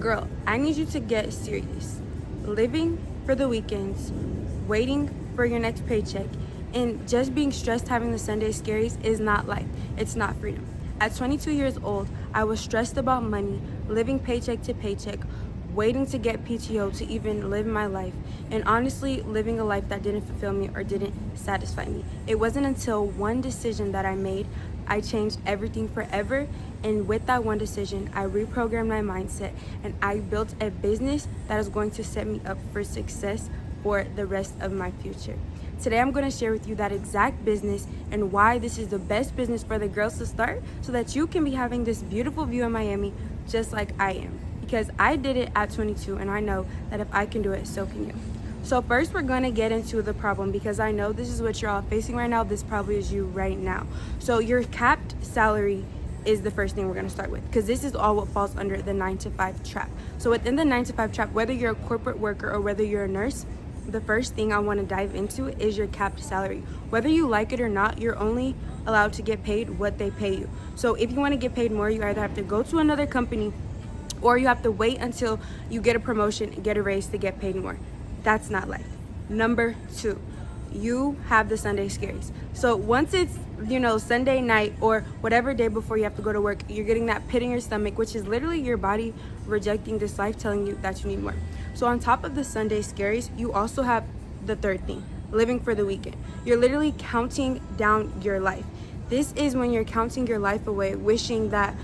girl, I need you to get serious. Living for the weekends, waiting for your next paycheck, and just being stressed having the Sunday scaries is not life. It's not freedom. At 22 years old, I was stressed about money, living paycheck to paycheck, waiting to get PTO to even live my life, and honestly living a life that didn't fulfill me or didn't satisfy me. It wasn't until one decision that I made, I changed everything forever, and with that one decision, I reprogrammed my mindset and I built a business that is going to set me up for success for the rest of my future. Today I'm going to share with you that exact business and why this is the best business for the girls to start so that you can be having this beautiful view of Miami just like I am. Because I did it at 22 and I know that if I can do it, so can you. So first we're gonna get into the problem because I know this is what you're all facing right now. This probably is you right now. So your capped salary is the first thing we're gonna start with because this is all what falls under the 9-to-5 trap. So within the 9-to-5 trap, whether you're a corporate worker or whether you're a nurse, the first thing I wanna dive into is your capped salary. Whether you like it or not, you're only allowed to get paid what they pay you. So if you wanna get paid more, you either have to go to another company or you have to wait until you get a promotion and get a raise to get paid more. That's not life. Number 2, you have the Sunday scaries. So once it's, Sunday night or whatever day before you have to go to work, you're getting that pit in your stomach, which is literally your body rejecting this life, telling you that you need more. So on top of the Sunday scaries, you also have the third thing, living for the weekend. You're literally counting down your life. This is when you're counting your life away, wishing that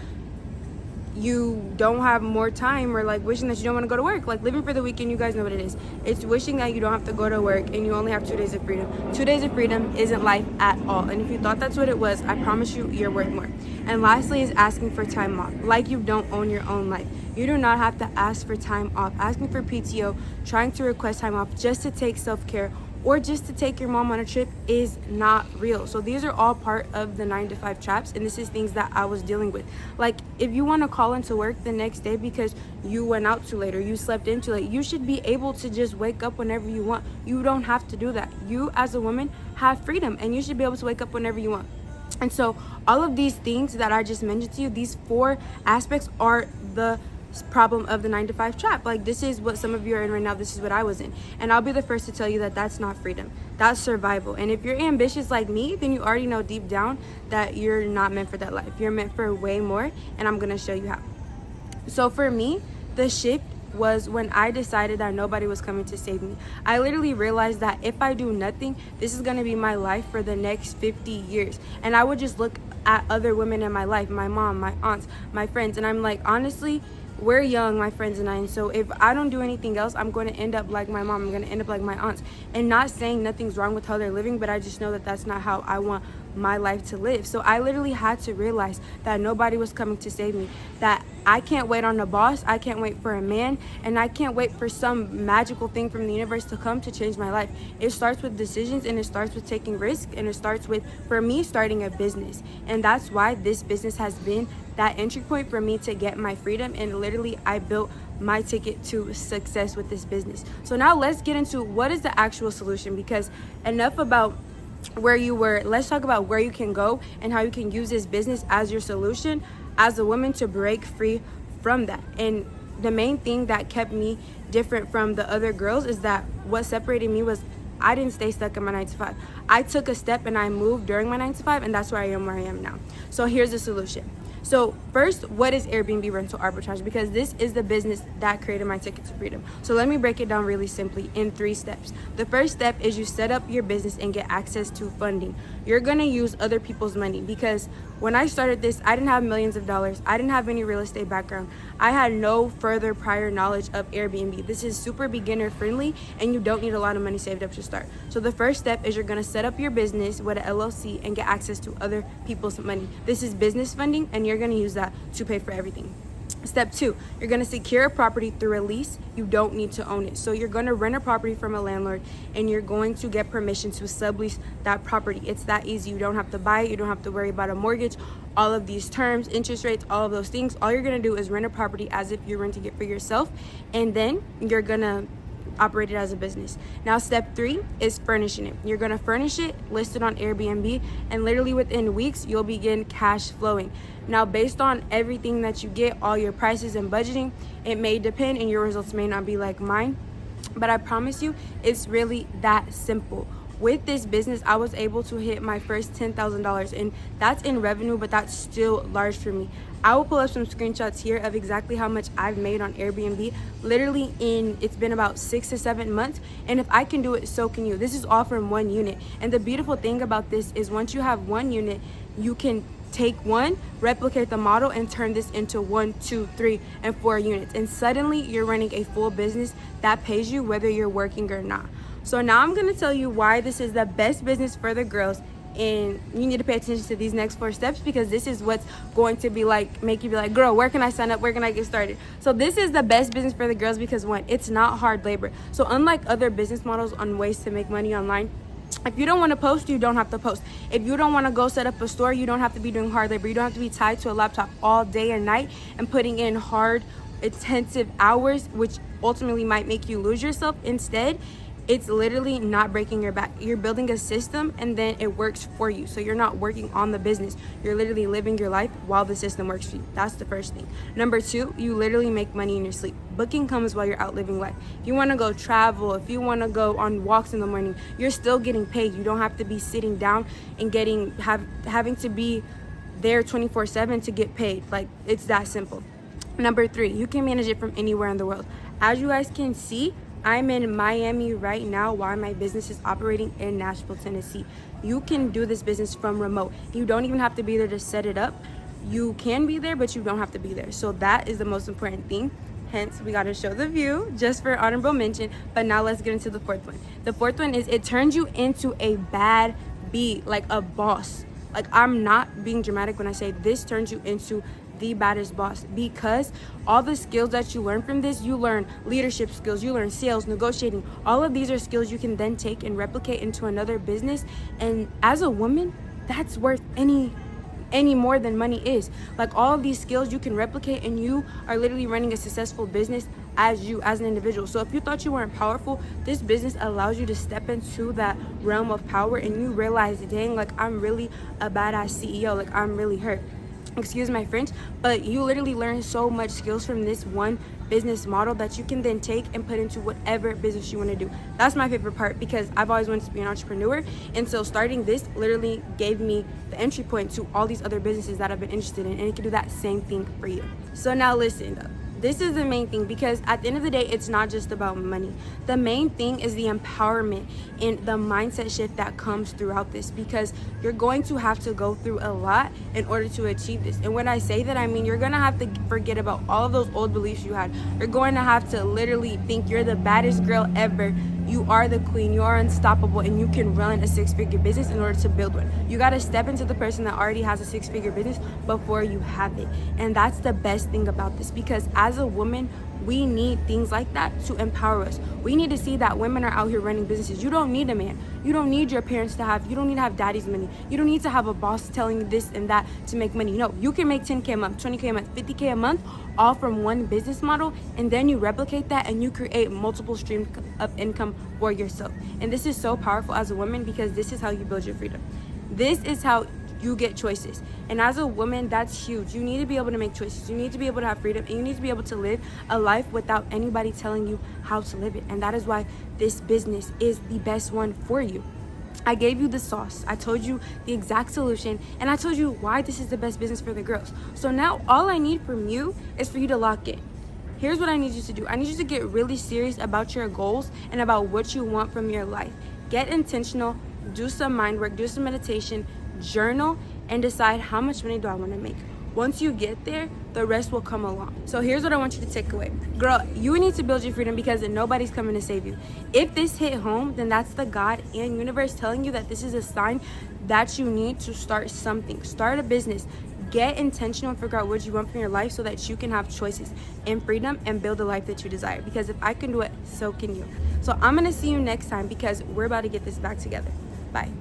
you don't have more time or like wishing that you don't want to go to work. Like living for the weekend, you guys know what it is. It's wishing that you don't have to go to work and you only have 2 days of freedom. 2 days of freedom isn't life at all. And if you thought that's what it was, I promise you, you're worth more. And lastly is asking for time off. Like you don't own your own life. You do not have to ask for time off. Asking for PTO, trying to request time off just to take self-care or just to take your mom on a trip is not real. So these are all part of the 9-to-5 traps, and this is things that I was dealing with. Like if you want to call into work the next day because you went out too late or you slept in too late, you should be able to just wake up whenever you want. You don't have to do that. You as a woman have freedom and you should be able to wake up whenever you want. And so all of these things that I just mentioned to you, these 4 aspects are the problem of the 9-to-5 trap. Like this is what some of you are in right now. This is what I was in, and I'll be the first to tell you that that's not freedom. That's survival. And if you're ambitious like me, then you already know deep down that you're not meant for that life. You're meant for way more, and I'm gonna show you how. So for me, the shift was when I decided that nobody was coming to save me. I literally realized that if I do nothing, this is gonna be my life for the next 50 years. And I would just look at other women in my life, my mom, my aunts, my friends, and I'm like, honestly, we're young, my friends and I, and so if I don't do anything else, I'm going to end up like my mom. I'm going to end up like my aunts. And not saying nothing's wrong with how they're living, but I just know that that's not how I want my life to live. So I literally had to realize that nobody was coming to save me, that I can't wait on a boss, I can't wait for a man, and I can't wait for some magical thing from the universe to come to change my life. It starts with decisions, and it starts with taking risks, and it starts with, for me, starting a business. And that's why this business has been that entry point for me to get my freedom, and literally I built my ticket to success with this business. So now let's get into what is the actual solution, because enough about where you were, let's talk about where you can go and how you can use this business as your solution as a woman to break free from that. And the main thing that kept me different from the other girls is that what separated me was I didn't stay stuck in my 9-to-5. I took a step and I moved during my 9-to-5, and that's where I am now. So here's the solution. So first, what is Airbnb rental arbitrage? Because this is the business that created my ticket to freedom. So let me break it down really simply in 3 steps. The first step is you set up your business and get access to funding. You're gonna use other people's money, because when I started this, I didn't have millions of dollars. I didn't have any real estate background. I had no further prior knowledge of Airbnb. This is super beginner friendly, and you don't need a lot of money saved up to start. So the first step is you're gonna set up your business with an LLC and get access to other people's money. This is business funding, and you're gonna use that to pay for everything. Step 2, you're going to secure a property through a lease. You don't need to own it. So you're going to rent a property from a landlord, and you're going to get permission to sublease that property. It's that easy. You don't have to buy it. You don't have to worry about a mortgage, all of these terms, interest rates, all of those things. All you're going to do is rent a property as if you're renting it for yourself, and then you're going to operate it as a business. Now, step 3 is furnishing it. You're going to furnish it, list it on Airbnb, and literally within weeks, you'll begin cash flowing. Now, based on everything that you get, all your prices and budgeting, it may depend and your results may not be like mine, but I promise you, it's really that simple. With this business, I was able to hit my first $10,000, and that's in revenue, but that's still large for me. I will pull up some screenshots here of exactly how much I've made on Airbnb. Literally it's been about 6 to 7 months, and if I can do it, so can you. This is all from one unit, and the beautiful thing about this is once you have one unit, you can take one, replicate the model, and turn this into 1, 2, 3, and 4 units, and suddenly you're running a full business that pays you whether you're working or not. So now I'm going to tell you why this is the best business for the girls, and you need to pay attention to these next 4 steps, because this is what's going to be like, make you be like, girl, where can I sign up? Where can I get started? So this is the best business for the girls because, one, it's not hard labor. So unlike other business models on ways to make money online, if you don't want to post, you don't have to post. If you don't want to go set up a store, you don't have to be doing hard labor. You don't have to be tied to a laptop all day and night and putting in hard, intensive hours, which ultimately might make you lose yourself. Instead, it's literally not breaking your back. You're building a system and then it works for you. So you're not working on the business. You're literally living your life while the system works for you. That's the first thing. Number 2, you literally make money in your sleep. Booking comes while you're out living life. If you want to go travel, if you want to go on walks in the morning, you're still getting paid. You don't have to be sitting down and having to be there 24/7 to get paid. Like, it's that simple. Number 3, you can manage it from anywhere in the world. As you guys can see, I'm in Miami right now while my business is operating in Nashville, Tennessee. You can do this business from remote. You don't even have to be there to set it up. You can be there, but you don't have to be there. So that is the most important thing. Hence, we got to show the view just for honorable mention. But now let's get into the 4th one. The 4th one is it turns you into a bad bee, like a boss. Like, I'm not being dramatic when I say this turns you into the baddest boss, because all the skills that you learn from this, you learn leadership skills, you learn sales, negotiating. All of these are skills you can then take and replicate into another business. And as a woman, that's worth any more than money is. Like, all of these skills you can replicate, and you are literally running a successful business as an individual. So if you thought you weren't powerful, this business allows you to step into that realm of power, and you realize, dang, like, I'm really a badass CEO. Like, I'm really her. Excuse my French, but you literally learn so much skills from this one business model that you can then take and put into whatever business you want to do. That's my favorite part, because I've always wanted to be an entrepreneur, and so starting this literally gave me the entry point to all these other businesses that I've been interested in, and it can do that same thing for you. So now listen though. This is the main thing, because at the end of the day, it's not just about money. The main thing is the empowerment and the mindset shift that comes throughout this, because you're going to have to go through a lot in order to achieve this. And when I say that, I mean you're going to have to forget about all of those old beliefs you had. You're going to have to literally think you're the baddest girl ever. You are the queen, you are unstoppable, and you can run a 6-figure business in order to build one. You got to step into the person that already has a 6-figure business before you have it. And that's the best thing about this, because as a woman, we need things like that to empower us. We need to see that women are out here running businesses. You don't need a man. You don't need your parents you don't need to have daddy's money. You don't need to have a boss telling you this and that to make money. No, you can make 10K a month, 20K a month, 50K a month, all from one business model, and then you replicate that and you create multiple streams of income for yourself. And this is so powerful as a woman, because this is how you build your freedom. This is how you get choices. And as a woman, that's huge. You need to be able to make choices. You need to be able to have freedom, and you need to be able to live a life without anybody telling you how to live it. And that is why this business is the best one for you. I gave you the sauce. I told you the exact solution, and I told you why this is the best business for the girls. So now all I need from you is for you to lock in. Here's what I need you to do. I need you to get really serious about your goals and about what you want from your life. Get intentional, do some mind work, do some meditation, journal, and decide how much money do I want to make. Once you get there, the rest will come along. So here's what I want you to take away. Girl, you need to build your freedom, because nobody's coming to save you. If this hit home, then that's the God and universe telling you that this is a sign that you need to start something. Start a business. Get intentional and figure out what you want from your life so that you can have choices and freedom and build the life that you desire. Because if I can do it, so can you. So I'm going to see you next time, because we're about to get this back together. Bye.